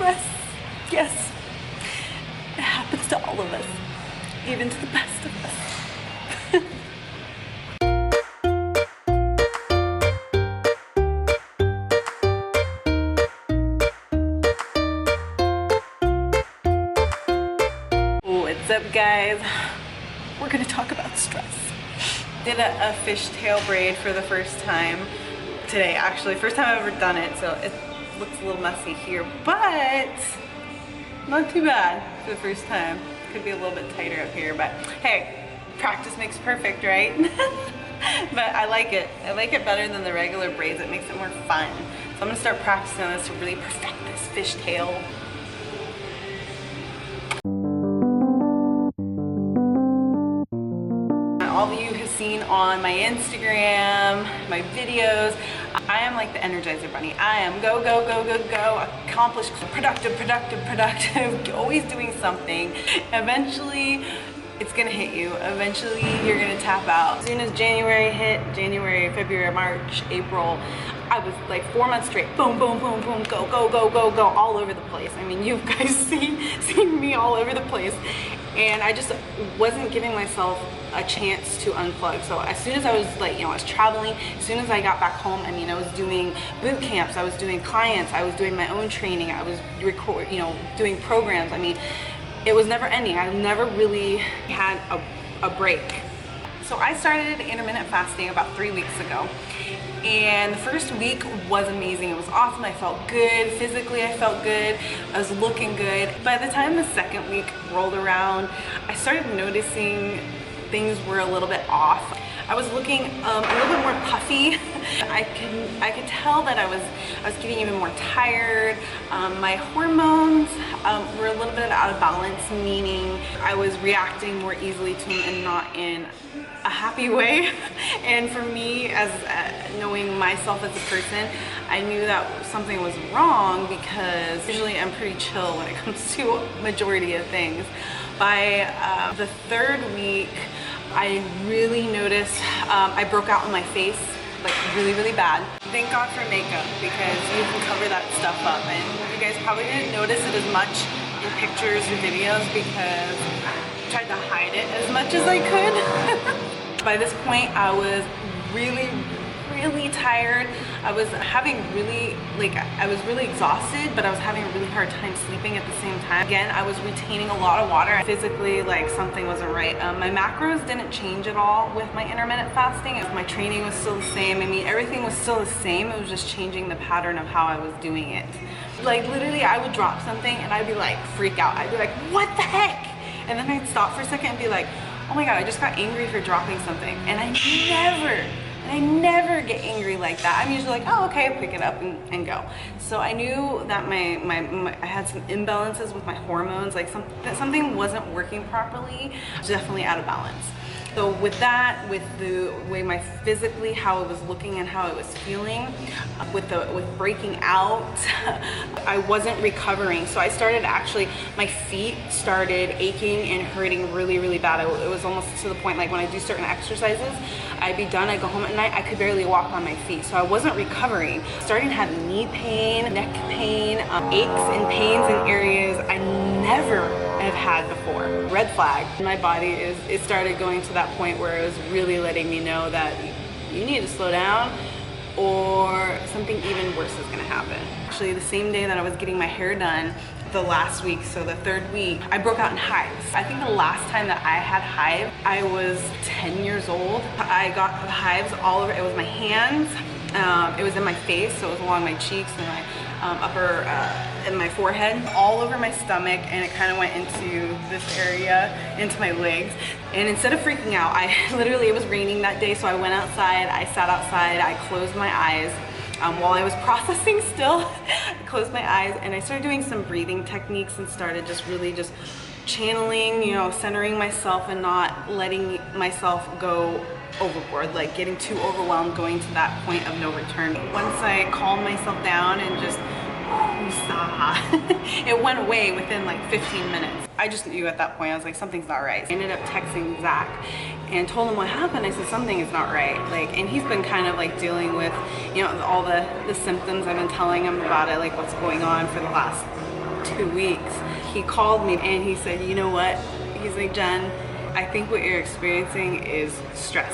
stress. Yes, it happens to all of us, even to the best of us. What's up, guys? We're gonna talk about stress. Did a fishtail braid for the first time today, actually. First time I've ever done it, so it looks a little messy here, but not too bad for the first time. Could be a little bit tighter up here, but hey, practice makes perfect, right? But I like it. I like it better than the regular braids. It makes it more fun. So I'm gonna start practicing on this to really perfect this fishtail. All of you have seen on my Instagram, my videos, I am like the Energizer Bunny. I am go, go, go, go, go, accomplished, productive, productive, productive, always doing something. Eventually, it's gonna hit you. Eventually, you're gonna tap out. As soon as January hit, January, February, March, April, I was like 4 months straight, boom, boom, boom, boom, go, go, go, go, go, all over the place. I mean, you guys seen me all over the place. And I just wasn't giving myself a chance to unplug. So as soon as I was like, I was traveling, as soon as I got back home, I mean, I was doing boot camps, I was doing clients, I was doing my own training, I was doing programs. I mean, it was never ending. I never really had a break. So I started intermittent fasting about 3 weeks ago. And the first week was amazing. It was awesome. I felt good. Physically, I felt good. I was looking good. By the time the second week rolled around, I started noticing things were a little bit off. I was looking a little bit more puffy. I could tell that I was getting even more tired. My hormones were a little bit out of balance, meaning I was reacting more easily to them and not in a happy way. And for me, as knowing myself as a person, I knew that something was wrong because usually I'm pretty chill when it comes to a majority of things. By the third week, I really noticed I broke out on my face, like really, really bad. Thank God for makeup, because you can cover that stuff up. And you guys probably didn't notice it as much in pictures or videos because I tried to hide it as much as I could. By this point, I was really, really tired. I was having I was really exhausted, but I was having a really hard time sleeping at the same time. Again, I was retaining a lot of water. Physically, like something wasn't right. My macros didn't change at all with my intermittent fasting. My training was still the same. I mean, everything was still the same. It was just changing the pattern of how I was doing it. Like literally, I would drop something and I'd be like, freak out. I'd be like, what the heck? And then I'd stop for a second and be like, oh my God, I just got angry for dropping something. And I never get angry like that. I'm usually like, oh, okay, pick it up and go. So I knew that I had some imbalances with my hormones, like something wasn't working properly, definitely out of balance. So with that, with the way physically, how it was looking and how it was feeling, with breaking out, I wasn't recovering. So I started my feet started aching and hurting really, really bad. It was almost to the point like when I do certain exercises, I'd be done, I'd go home at night, I could barely walk on my feet. So I wasn't recovering. Starting having knee pain, neck pain, aches and pains in areas I never have had before. Red flag. My body it started going to that point where it was really letting me know that you need to slow down or something even worse is gonna happen. Actually, the same day that I was getting my hair done, the last week, so the third week, I broke out in hives. I think the last time that I had hives, I was 10 years old. I got hives all over, it was my hands, it was in my face, so it was along my cheeks and my upper, and my forehead, all over my stomach, and it kind of went into this area, into my legs. And instead of freaking out, it was raining that day, so I went outside, I sat outside, I closed my eyes. While I was processing still, I closed my eyes and I started doing some breathing techniques and started just really just channeling, centering myself and not letting myself go overboard, like getting too overwhelmed, going to that point of no return. Once I calmed myself down and just it went away within like 15 minutes. I just knew at that point, I was like, something's not right. I ended up texting Zach and told him what happened. I said, something is not right. And he's been kind of like dealing with, all the symptoms. I've been telling him about it, like what's going on for the last 2 weeks. He called me and he said, you know what? He's like, Jen, I think what you're experiencing is stress.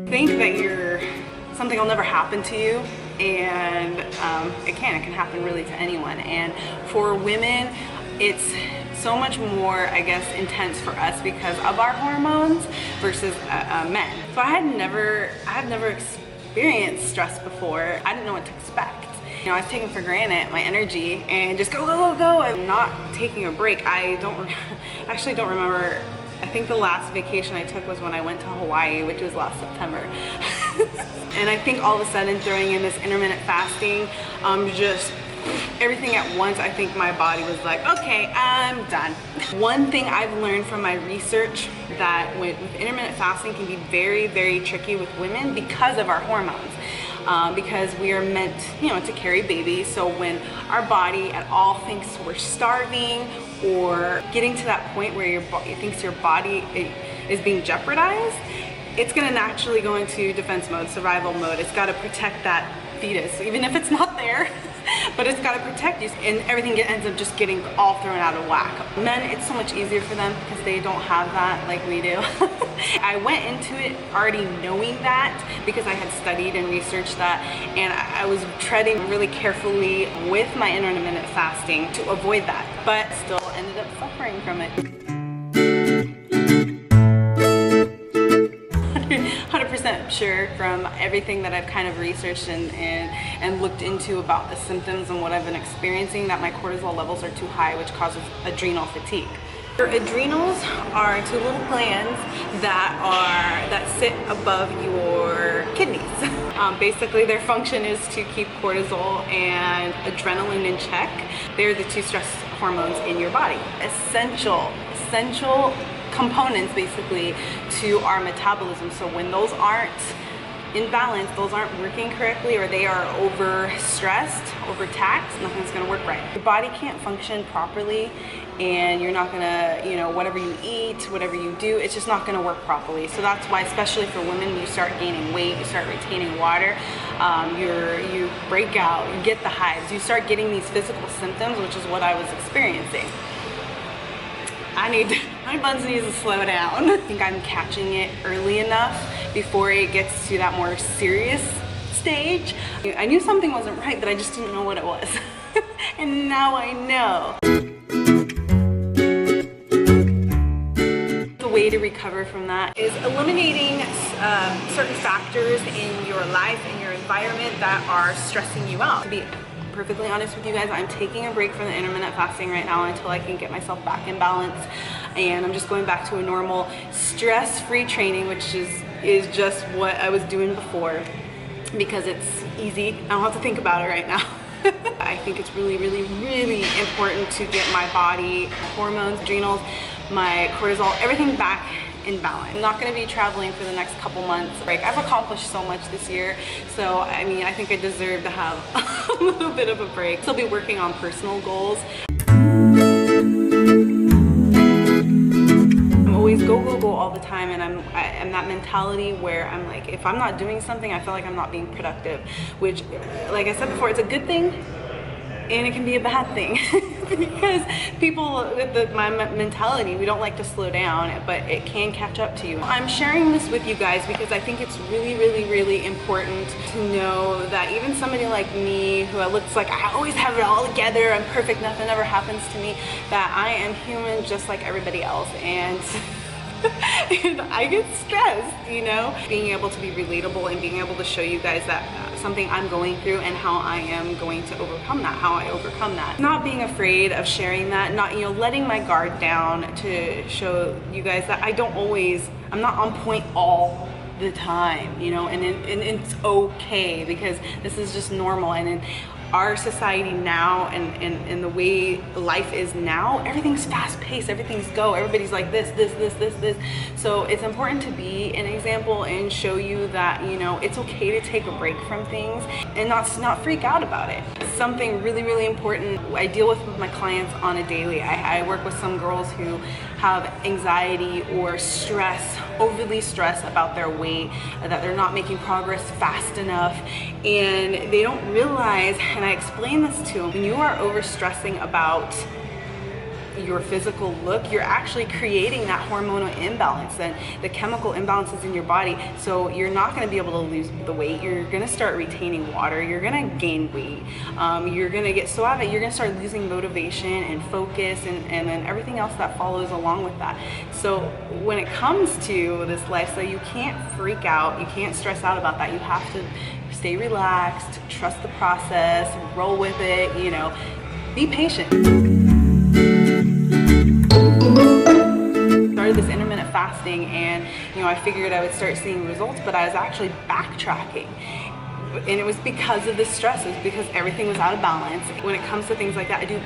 Think that something will never happen to you, and it can happen really to anyone. And for women, it's so much more, I guess, intense for us because of our hormones versus men. So I had never experienced stress before. I didn't know what to expect. You know, I was taking for granted my energy and just go, go, go, go. I'm not taking a break. I actually don't remember. I think the last vacation I took was when I went to Hawaii, which was last September. And I think all of a sudden throwing in this intermittent fasting, just everything at once, I think my body was like, okay, I'm done. One thing I've learned from my research that with intermittent fasting can be very, very tricky with women because of our hormones. Because we are meant, you know, to carry babies. So when our body at all thinks we're starving or getting to that point where it thinks your body is being jeopardized, it's gonna naturally go into defense mode, survival mode. It's gotta protect that fetus, even if it's not there, but it's gotta protect you, and everything ends up just getting all thrown out of whack. Men, it's so much easier for them because they don't have that like we do. I went into it already knowing that because I had studied and researched that, and I was treading really carefully with my intermittent fasting to avoid that, but still ended up suffering from it. 100% sure from everything that I've kind of researched and looked into about the symptoms and what I've been experiencing, that my cortisol levels are too high, which causes adrenal fatigue. Your adrenals are two little glands that sit above your kidneys. Basically, their function is to keep cortisol and adrenaline in check. They're the two stress hormones in your body. Essential components basically to our metabolism. So when those aren't in balance, those aren't working correctly, or they are overstressed, overtaxed, nothing's gonna work right. Your body can't function properly, and you're not gonna, you know, whatever you eat, whatever you do, it's just not gonna work properly. So that's why, especially for women, you start gaining weight, you start retaining water, you break out, you get the hives, you start getting these physical symptoms, which is what I was experiencing. My buns needs to slow down. I think I'm catching it early enough before it gets to that more serious stage. I knew something wasn't right, but I just didn't know what it was. And now I know. The way to recover from that is eliminating certain factors in your life, in your environment that are stressing you out. To be perfectly honest with you guys, I'm taking a break from the intermittent fasting right now until I can get myself back in balance, and I'm just going back to a normal stress-free training, which is just what I was doing before because it's easy. I don't have to think about it right now. I think it's really, really, really important to get my body, hormones, adrenals, my cortisol, everything back in balance. I'm not going to be traveling for the next couple months. Like, I've accomplished so much this year, so I mean, I think I deserve to have a little bit of a break. Still be working on personal goals. I'm always go, go, go all the time, and I'm that mentality where I'm like, if I'm not doing something, I feel like I'm not being productive, which, like I said before, it's a good thing and it can be a bad thing. Because people with my mentality, we don't like to slow down, but it can catch up to you. I'm sharing this with you guys because I think it's really, really, really important to know that even somebody like me, who looks like I always have it all together, I'm perfect, nothing ever happens to me, that I am human just like everybody else, and and I get stressed, you know? Being able to be relatable and being able to show you guys that something I'm going through and how I am going to overcome that, how I overcome that. Not being afraid of sharing that, not, you know, letting my guard down to show you guys that I'm not on point all the time, you know, and it's okay, because this is just normal. And in our society now, and the way life is now, everything's fast paced, everything's everybody's like this. So it's important to be an example and show you that, you know, it's okay to take a break from things and not freak out about it. something really, really important I deal with my clients on a daily. I work with some girls who have anxiety or stress, overly stressed about their weight, that they're not making progress fast enough, and they don't realize, and I explain this to them, when you are overstressing about your physical look, you're actually creating that hormonal imbalance and the chemical imbalances in your body. So you're not going to be able to lose the weight. You're going to start retaining water. You're going to gain weight. You're going to get so out of it. You're going to start losing motivation and focus, and then everything else that follows along with that. So when it comes to this lifestyle, you can't freak out. You can't stress out about that. You have to stay relaxed, trust the process, roll with it, you know, be patient. Started this intermittent fasting, and you know, I figured I would start seeing results, but I was actually backtracking, and it was because of the stress. It was because everything was out of balance. When it comes to things like that, I do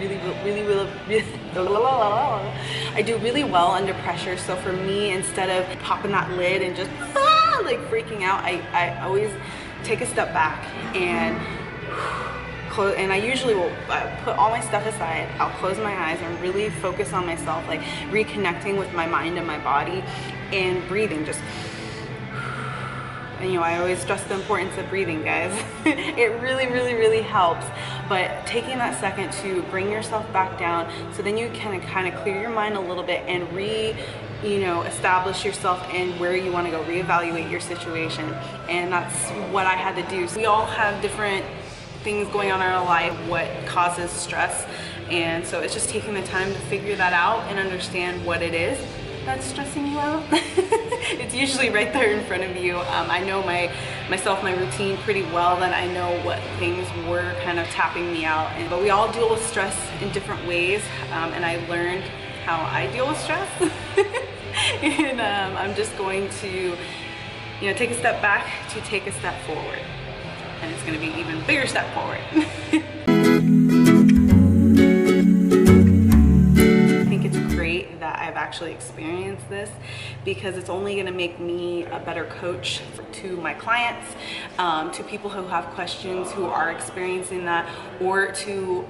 really well under pressure. So for me, instead of popping that lid and just like freaking out, I always take a step back and close, and I usually will put all my stuff aside. I'll close my eyes and really focus on myself, like reconnecting with my mind and my body, and breathing, just, and you know, I always stress the importance of breathing, guys. It really, really, really helps. But taking that second to bring yourself back down, so then you can kind of clear your mind a little bit and establish yourself in where you want to go, reevaluate your situation. And that's what I had to do. So we all have different things going on in our life, what causes stress, and so it's just taking the time to figure that out and understand what it is that's stressing you out. It's usually right there in front of you. I know my routine pretty well, then I know what things were kind of tapping me out. But we all deal with stress in different ways, and I learned how I deal with stress. And I'm just going to, take a step back to take a step forward. And it's going to be an even bigger step forward. I think it's great that I've actually experienced this, because it's only going to make me a better coach to my clients, to people who have questions, who are experiencing that, or to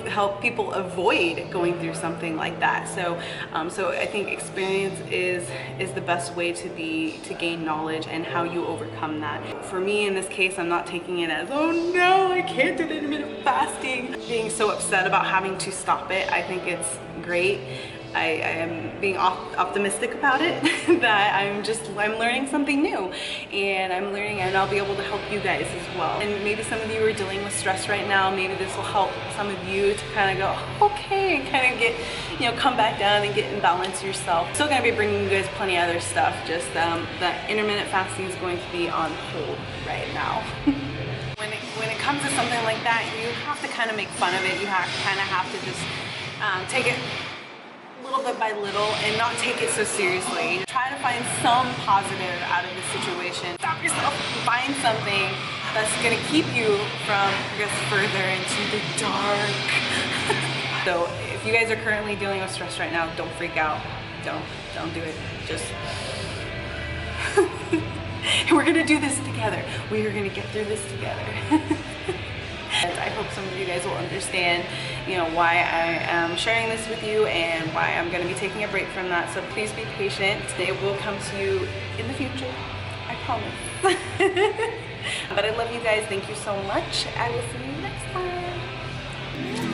help people avoid going through something like that. So I think experience is the best way to gain knowledge and how you overcome that. For me, in this case, I'm not taking it as, oh no, I can't do the intermittent fasting, being so upset about having to stop it. I think it's great. I am being optimistic about it, that I'm learning something new, and I'll be able to help you guys as well. And maybe some of you are dealing with stress right now. Maybe this will help some of you to kind of go, okay, and kind of get, come back down and get in balance yourself. Still gonna be bringing you guys plenty of other stuff, just the intermittent fasting is going to be on hold right now. When it comes to something like that, you have to kind of make fun of it. You kind of have to just take it little bit by little and not take it so seriously. Try to find some positive out of the situation. Stop yourself and find something that's going to keep you from, further into the dark. So if you guys are currently dealing with stress right now, don't freak out. Don't do it. Just we're going to do this together. We are going to get through this together. I hope some of you guys will understand, why I am sharing this with you and why I'm going to be taking a break from that. So please be patient. It will come to you in the future. I promise. But I love you guys. Thank you so much. I will see you next time.